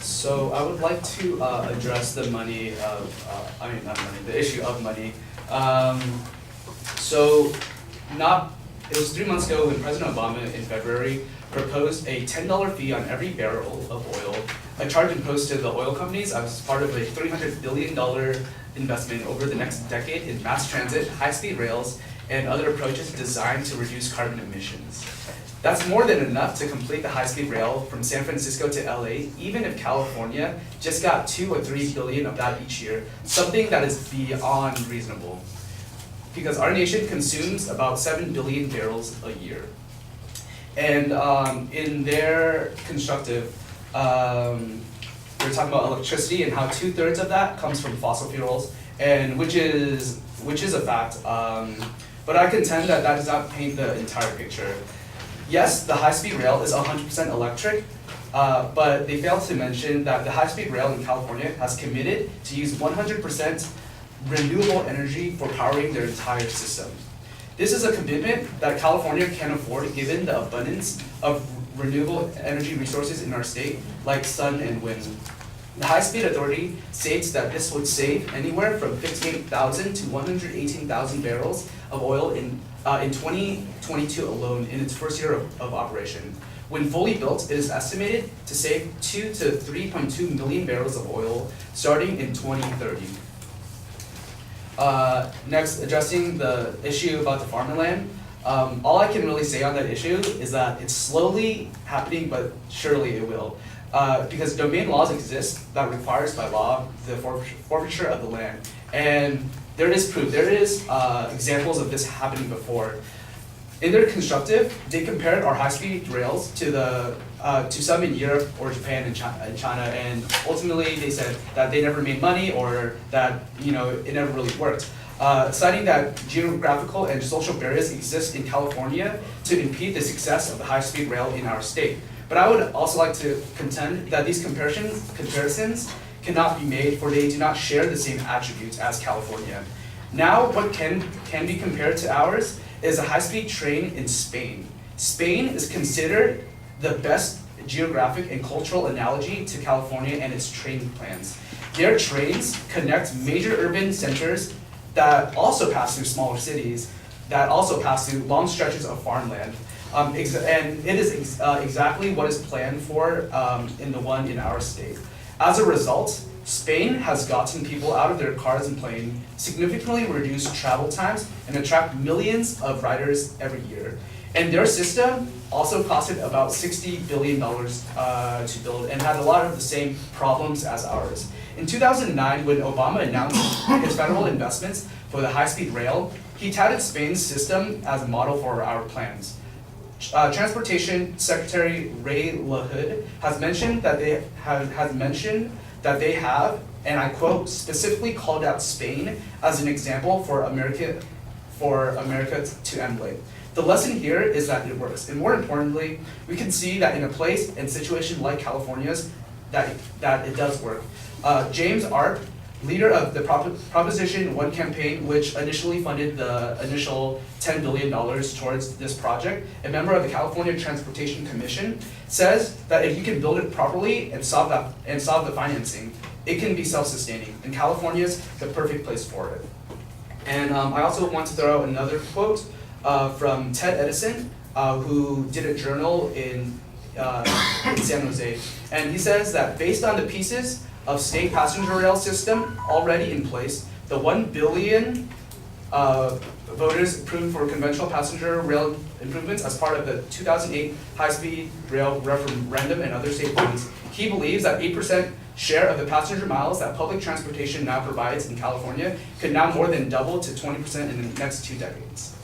So I would like to address the money of, the issue of money. So it was 3 months ago when President Obama in February proposed a $10 fee on every barrel of oil, a charge imposed to the oil companies as part of a $300 billion investment over the next decade in mass transit, high-speed rails, and other approaches designed to reduce carbon emissions. That's more than enough to complete the high-speed rail from San Francisco to LA, even if California just got 2 or 3 billion of that each year, something that is beyond reasonable. Because our nation consumes about 7 billion barrels a year. And in their constructive, we're talking about electricity and how 2/3 of that comes from fossil fuels, and which is a fact. But I contend that does not paint the entire picture. Yes, the high-speed rail is 100% electric, but they fail to mention that the high-speed rail in California has committed to use 100% renewable energy for powering their entire system. This is a commitment that California can afford given the abundance of renewable energy resources in our state, like sun and wind. The High-Speed Authority states that this would save anywhere from 58,000 to 118,000 barrels of oil in 2022 alone in its first year of operation. When fully built, it is estimated to save 2 to 3.2 million barrels of oil starting in 2030. Next, addressing the issue about the farmland. All I can really say on that issue is that it's slowly happening, but surely it will. Because domain laws exist that requires by law the forfeiture of the land. And there is proof, there is examples of this happening before. In their constructive, they compared our high-speed rails to some in Europe or Japan and China, and ultimately they said that they never made money or that it never really worked. Citing that geographical and social barriers exist in California to impede the success of the high-speed rail in our state. But I would also like to contend that these comparisons cannot be made, for they do not share the same attributes as California. Now, what can be compared to ours is a high-speed train in Spain. Spain is considered the best geographic and cultural analogy to California and its train plans. Their trains connect major urban centers that also pass through smaller cities, that also pass through long stretches of farmland. And it is exactly what is planned for in the one in our state. As a result, Spain has gotten people out of their cars and planes, significantly reduced travel times, and attract millions of riders every year. And their system also costed about $60 billion to build and had a lot of the same problems as ours. In 2009, when Obama announced his federal investments for the high-speed rail, he touted Spain's system as a model for our plans. Transportation Secretary Ray LaHood has mentioned that they have, and I quote, specifically called out Spain as an example for America to emulate. The lesson here is that it works, and more importantly, we can see that in a place and situation like California's, that it does work. James Arp, leader of the Proposition 1 campaign, which initially funded the initial $10 billion towards this project, a member of the California Transportation Commission, says that if you can build it properly and solve the financing, it can be self-sustaining, and California's the perfect place for it. And I also want to throw out another quote from Ted Edison, who did a journal in San Jose, and he says that based on the pieces of state passenger rail system already in place, the 1 billion voters approved for conventional passenger rail improvements as part of the 2008 high-speed rail referendum and other state plans, he believes that 8% share of the passenger miles that public transportation now provides in California could now more than double to 20% in the next 2 decades.